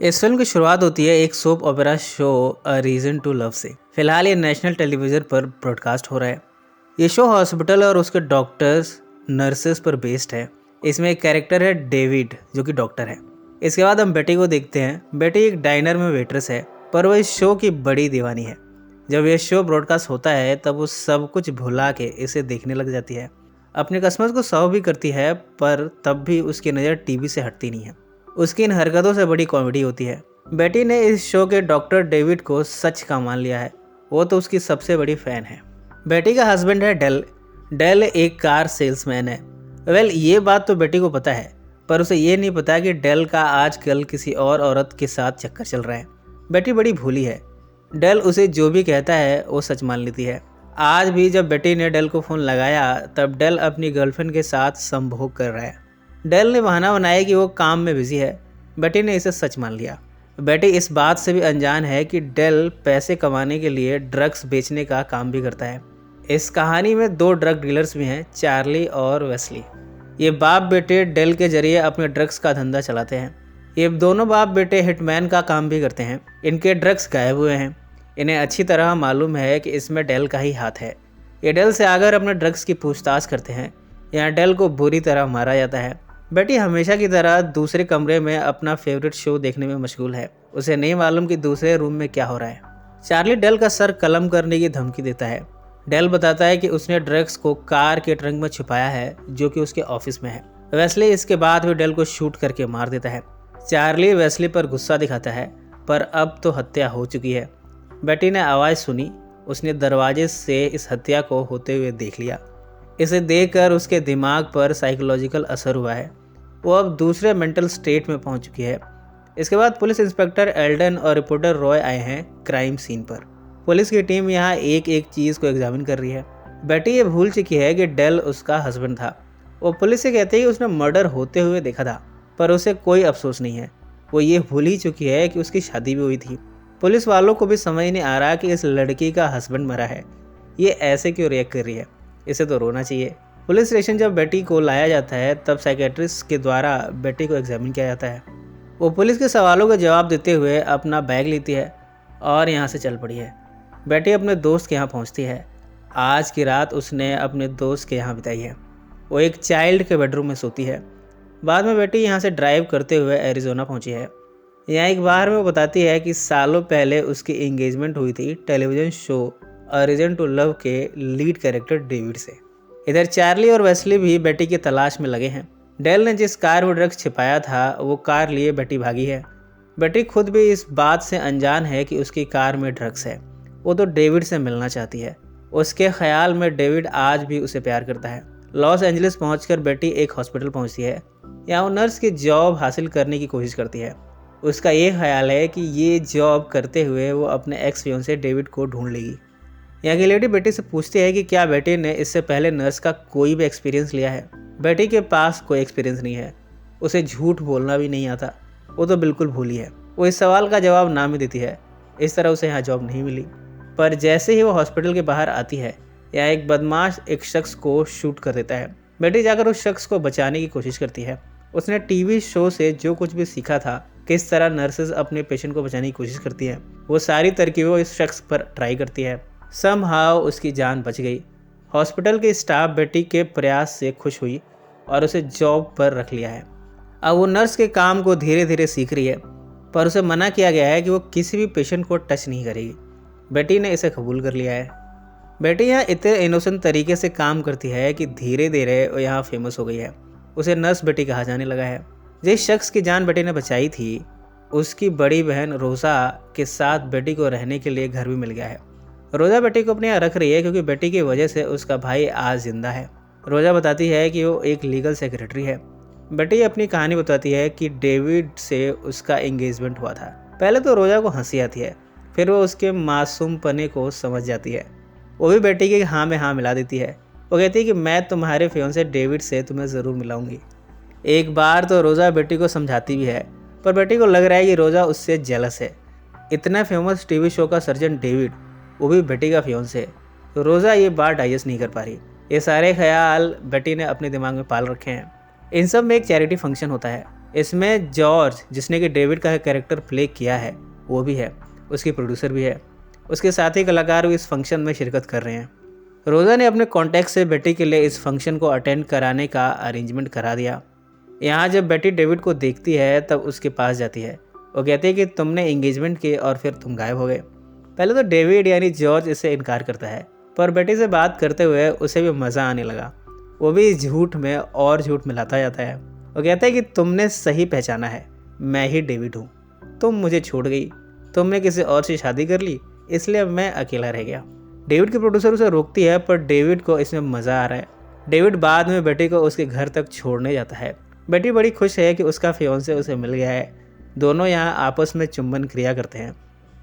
इस फिल्म की शुरुआत होती है एक soap opera show a reason to love से। फिलहाल ये नेशनल टेलीविजन पर ब्रॉडकास्ट हो रहा है। ये शो हॉस्पिटल और उसके डॉक्टर्स नर्सेस पर बेस्ड है। इसमें एक कैरेक्टर है डेविड जो कि डॉक्टर है। इसके बाद हम बेटी को देखते हैं। बेटी एक डाइनर में वेट्रेस है, पर वो इस शो की बड़ी दीवानी है। जब ये शो ब्रॉडकास्ट होता है तब वो सब कुछ भुला के इसे देखने लग जाती है। अपने कस्टमर्स को सर्व भी करती है, पर तब भी उसकी नज़र टीवी से हटती नहीं है। उसकी इन हरकतों से बड़ी कॉमेडी होती है। बेटी ने इस शो के डॉक्टर डेविड को सच का मान लिया है। वो तो उसकी सबसे बड़ी फ़ैन है। बेटी का हस्बैंड है डेल। डेल एक कार सेल्समैन है। ये बात तो बेटी को पता है, पर उसे ये नहीं पता कि डेल का आजकल किसी और औरत के साथ चक्कर चल रहा है। बेटी बड़ी भोली है। डेल उसे जो भी कहता है वो सच मान लेती है। आज भी जब बेटी ने डेल को फ़ोन लगाया तब डेल अपनी गर्लफ्रेंड के साथ संभोग कर रहा है। डेल ने बहाना बनाया कि वो काम में बिजी है। बेटी ने इसे सच मान लिया। बेटी इस बात से भी अनजान है कि डेल पैसे कमाने के लिए ड्रग्स बेचने का काम भी करता है। इस कहानी में दो ड्रग डीलर्स भी हैं, चार्ली और वेस्ली। ये बाप बेटे डेल के जरिए अपने ड्रग्स का धंधा चलाते हैं। ये दोनों बाप बेटे हिटमैन का काम भी करते हैं। इनके ड्रग्स गायब हुए हैं। इन्हें अच्छी तरह मालूम है कि इसमें डेल का ही हाथ है। ये डेल से आकर अपने ड्रग्स की पूछताछ करते हैं। यहाँ डेल को बुरी तरह मारा जाता है। बेटी हमेशा की तरह दूसरे कमरे में अपना फेवरेट शो देखने में मशगूल है। उसे नहीं मालूम कि दूसरे रूम में क्या हो रहा है। चार्ली डेल का सर कलम करने की धमकी देता है। डेल बताता है कि उसने ड्रग्स को कार के ट्रंक में छुपाया है जो कि उसके ऑफिस में है। वेस्ली इसके बाद भी डेल को शूट करके मार देता है। चार्ली वेस्ली पर गुस्सा दिखाता है, पर अब तो हत्या हो चुकी है। बेटी ने आवाज़ सुनी। उसने दरवाजे से इस हत्या को होते हुए देख लिया। इसे देखकर उसके दिमाग पर साइकोलॉजिकल असर हुआ है। वो अब दूसरे मेंटल स्टेट में पहुंच चुकी है। इसके बाद पुलिस इंस्पेक्टर एल्डन और रिपोर्टर रॉय आए हैं क्राइम सीन पर। पुलिस की टीम यहाँ एक एक चीज़ को एग्जामिन कर रही है। बेटी ये भूल चुकी है कि डेल उसका हस्बैंड था। वो पुलिस से कहते हैं कि उसने मर्डर होते हुए देखा था, पर उसे कोई अफसोस नहीं है। वो ये भूल ही चुकी है कि उसकी शादी भी हुई थी। पुलिस वालों को भी समझ नहीं आ रहा कि इस लड़की का हस्बैंड मरा है। ये ऐसे क्यों रिएक्ट कर रही है? इसे तो रोना चाहिए। पुलिस स्टेशन जब बेटी को लाया जाता है तब साइकेट्रिस्ट के द्वारा बेटी को एग्जामिन किया जाता है। वो पुलिस के सवालों का जवाब देते हुए अपना बैग लेती है और यहाँ से चल पड़ी है। बेटी अपने दोस्त के यहाँ पहुँचती है। आज की रात उसने अपने दोस्त के यहाँ बिताई है। वो एक चाइल्ड के बेडरूम में सोती है। बाद में बेटी यहाँ से ड्राइव करते हुए एरिजोना पहुँची है। यहाँ एक बार में वो बताती है कि सालों पहले उसकी एंगेजमेंट हुई थी television show a reason to love के लीड कैरेक्टर डेविड से। इधर चार्ली और वेस्ली भी बेटी की तलाश में लगे हैं। डेल ने जिस कार में ड्रग्स छिपाया था वो कार लिए बेटी भागी है। बेटी खुद भी इस बात से अनजान है कि उसकी कार में ड्रग्स है। वो तो डेविड से मिलना चाहती है। उसके ख्याल में डेविड आज भी उसे प्यार करता है। लॉस एंजलिस पहुंचकर बेटी एक हॉस्पिटल पहुंचती है। यहाँ वो नर्स की जॉब हासिल करने की कोशिश करती है। उसका ये ख्याल है कि ये जॉब करते हुए वो अपने एक्स फियोंसे डेविड को ढूंढ लेगी। यहाँ की लेडी बेटी से पूछती है कि क्या बेटी ने इससे पहले नर्स का कोई भी एक्सपीरियंस लिया है। बेटी के पास कोई एक्सपीरियंस नहीं है। उसे झूठ बोलना भी नहीं आता। वो तो बिल्कुल भूली है। वो इस सवाल का जवाब ना भी देती है। इस तरह उसे यहाँ जॉब नहीं मिली। पर जैसे ही वो हॉस्पिटल के बाहर आती है, यहाँ एक बदमाश एक शख्स को शूट कर देता है। बेटी जाकर उस शख्स को बचाने की कोशिश करती है। उसने टीवी शो से जो कुछ भी सीखा था, किस तरह नर्सेज अपने पेशेंट को बचाने की कोशिश करती हैं, वो सारी तरकीबें इस शख्स पर ट्राई करती है। समहाउ उसकी जान बच गई। हॉस्पिटल के स्टाफ बेटी के प्रयास से खुश हुई और उसे जॉब पर रख लिया है। अब वो नर्स के काम को धीरे धीरे सीख रही है, पर उसे मना किया गया है कि वो किसी भी पेशेंट को टच नहीं करेगी। बेटी ने इसे कबूल कर लिया है। बेटी यहाँ इतने इनोसेंट तरीके से काम करती है कि धीरे धीरे वो यहाँ फेमस हो गई है। उसे नर्स बेटी कहा जाने लगा है। जिस शख्स की जान बेटी ने बचाई थी, उसकी बड़ी बहन रोज़ा के साथ बेटी को रहने के लिए घर भी मिल गया है। रोज़ा बेटी को अपने यहाँ रख रही है क्योंकि बेटी की वजह से उसका भाई आज जिंदा है। रोज़ा बताती है कि वो एक लीगल सेक्रेटरी है। बेटी अपनी कहानी बताती है कि डेविड से उसका एंगेजमेंट हुआ था। पहले तो रोज़ा को हंसी आती है, फिर वो उसके मासूम पने को समझ जाती है। वो भी बेटी के हाँ में हाँ मिला देती है। वो कहती है कि मैं तुम्हारे फियोंसे डेविड से तुम्हें ज़रूर मिलाऊंगी। एक बार तो रोज़ा बेटी को समझाती भी है, पर बेटी को लग रहा है कि रोज़ा उससे जेलस है। इतना फेमस टीवी शो का सर्जन डेविड, वो भी बेटी का फियोंसे है, तो रोज़ा ये बात डाइजेस्ट नहीं कर पा रही। ये सारे ख्याल बेटी ने अपने दिमाग में पाल रखे हैं। इन सब में एक चैरिटी फंक्शन होता है। इसमें जॉर्ज, जिसने कि डेविड का कैरेक्टर प्ले किया है, वो भी है, उसकी प्रोड्यूसर भी है। उसके साथी कलाकार भी इस फंक्शन में शिरकत कर रहे हैं। रोज़ा ने अपने कॉन्टैक्ट से बेटी के लिए इस फंक्शन को अटेंड कराने का अरेंजमेंट करा दिया। यहाँ जब बेटी डेविड को देखती है तब उसके पास जाती है। वो कहती है कि तुमने एंगेजमेंट की और फिर तुम गायब हो गए। पहले तो डेविड यानी जॉर्ज इससे इनकार करता है, पर बेटी से बात करते हुए उसे भी मज़ा आने लगा। वो भी झूठ में और झूठ मिलाता जाता है। वो कहता है कि तुमने सही पहचाना है, मैं ही डेविड हूँ। तुम मुझे छोड़ गई, तुमने किसी और से शादी कर ली, इसलिए मैं अकेला रह गया। डेविड की प्रोड्यूसर उसे रोकती है, पर डेविड को इसमें मज़ा आ रहा है। डेविड बाद में बेटी को उसके घर तक छोड़ने जाता है। बेटी बड़ी खुश है कि उसका फियोंसे उसे मिल गया है। दोनों यहाँ आपस में चुंबन क्रिया करते हैं।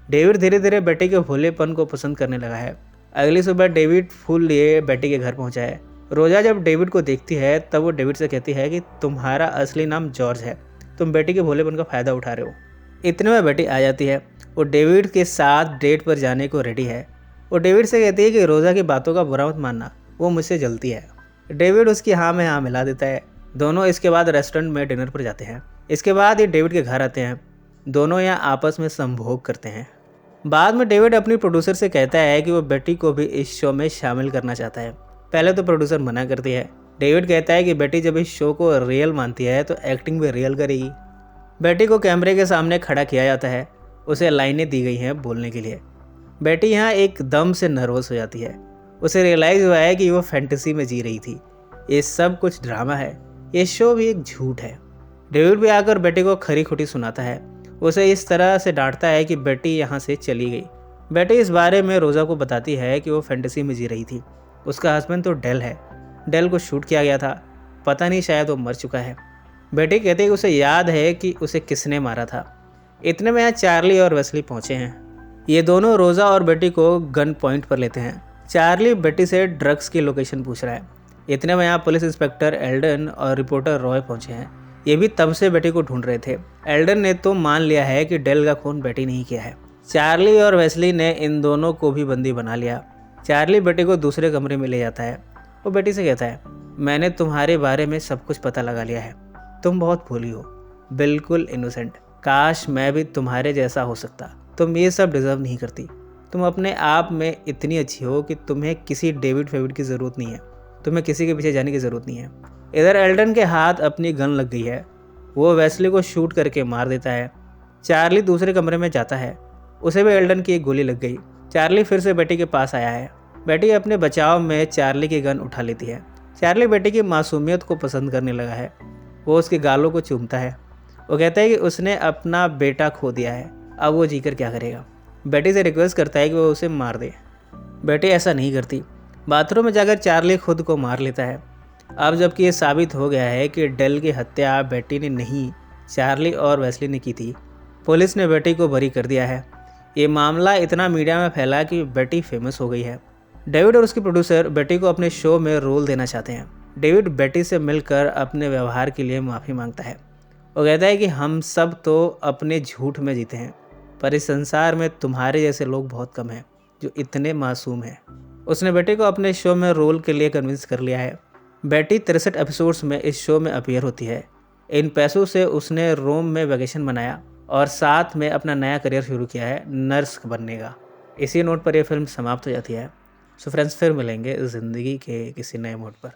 डेविड धीरे धीरे बेटी के भोलेपन को पसंद करने लगा है। अगली सुबह डेविड फूल लिए बेटी के घर पहुंचा है। रोजा जब डेविड को देखती है तब वो डेविड से कहती है कि तुम्हारा असली नाम जॉर्ज है, तुम बेटी के भोलेपन का फ़ायदा उठा रहे हो। इतने में बेटी आ जाती है। वो डेविड के साथ डेट पर जाने को रेडी है। वो डेविड से कहती है कि रोज़ा की बातों का बुरा मत मानना, वो मुझसे जलती है। डेविड उसकी हाँ में हाँ मिला देता है। दोनों इसके बाद रेस्टोरेंट में डिनर पर जाते हैं। इसके बाद ये डेविड के घर आते हैं। दोनों यहाँ आपस में संभोग करते हैं। बाद में डेविड अपनी प्रोड्यूसर से कहता है कि वो बेटी को भी इस शो में शामिल करना चाहता है। पहले तो प्रोड्यूसर मना करती है। डेविड कहता है कि बेटी जब इस शो को रियल मानती है तो एक्टिंग भी रियल करेगी। बेटी को कैमरे के सामने खड़ा किया जाता है। उसे लाइनें दी गई हैं बोलने के लिए। बेटी यहाँ एकदम से नर्वस हो जाती है। उसे रियलाइज़ हुआ है कि वो फैंटेसी में जी रही थी। ये सब कुछ ड्रामा है, ये शो भी एक झूठ है। डेविड भी आकर बेटी को खरी खोटी सुनाता है। उसे इस तरह से डांटता है कि बेटी यहाँ से चली गई। बेटी इस बारे में रोज़ा को बताती है कि वो फैंटेसी में जी रही थी। उसका हस्बैंड तो डेल है। डेल को शूट किया गया था, पता नहीं शायद वो मर चुका है। बेटी कहती है कि उसे याद है कि उसे किसने मारा था। इतने में यहाँ चार्ली और वेस्ली पहुँचे हैं। ये दोनों रोज़ा और बेटी को गन पॉइंट पर लेते हैं। चार्ली बेटी से ड्रग्स की लोकेशन पूछ रहा है। इतने में यहाँ पुलिस इंस्पेक्टर एल्डन और रिपोर्टर रॉय पहुँचे हैं। ये भी तब से बेटी को ढूंढ रहे थे। एल्डन ने तो मान लिया है कि डेल का खून बेटी नहीं किया है। चार्ली और वेस्ली ने इन दोनों को भी बंदी बना लिया। चार्ली बेटी को दूसरे कमरे में ले जाता है। वो बेटी से कहता है, मैंने तुम्हारे बारे में सब कुछ पता लगा लिया है। तुम बहुत भोली हो, बिल्कुल इनोसेंट। काश मैं भी तुम्हारे जैसा हो सकता। तुम ये सब डिज़र्व नहीं करती। तुम अपने आप में इतनी अच्छी हो कि तुम्हें किसी डेविड फेविड की ज़रूरत नहीं है। तुम्हें किसी के पीछे जाने की ज़रूरत नहीं है। इधर एल्डन के हाथ अपनी गन लग गई है। वो वेस्ली को शूट करके मार देता है। चार्ली दूसरे कमरे में जाता है। उसे भी एल्डन की एक गोली लग गई। चार्ली फिर से बेटी के पास आया है। बेटी अपने बचाव में चार्ली की गन उठा लेती है। चार्ली बेटी की मासूमियत को पसंद करने लगा है। वो उसके गालों को चूमता है। वो कहता है कि उसने अपना बेटा खो दिया है, अब वो जीकर क्या करेगा। बेटी से रिक्वेस्ट करता है कि वो उसे मार दे। बेटी ऐसा नहीं करती। बाथरूम में जाकर चार्ली खुद को मार लेता है। अब जबकि ये साबित हो गया है कि डेल की हत्या बेटी ने नहीं, चार्ली और वेस्ली ने की थी, पुलिस ने बेटी को बरी कर दिया है। ये मामला इतना मीडिया में फैला कि बेटी फेमस हो गई है। डेविड और उसके प्रोड्यूसर बेटी को अपने शो में रोल देना चाहते हैं। डेविड बेटी से मिलकर अपने व्यवहार के लिए माफ़ी मांगता है। वो कहता है कि हम सब तो अपने झूठ में जीते हैं, पर इस संसार में तुम्हारे जैसे लोग बहुत कम हैं जो इतने मासूम हैं। उसने बेटी को अपने शो में रोल के लिए कन्विंस कर लिया है। बेटी 63 एपिसोड्स में इस शो में अपीयर होती है। इन पैसों से उसने रोम में वैकेशन बनाया और साथ में अपना नया करियर शुरू किया है, नर्स बनने का। इसी नोट पर यह फिल्म समाप्त हो जाती है। सो फ्रेंड्स, फिर मिलेंगे ज़िंदगी के किसी नए मोड पर।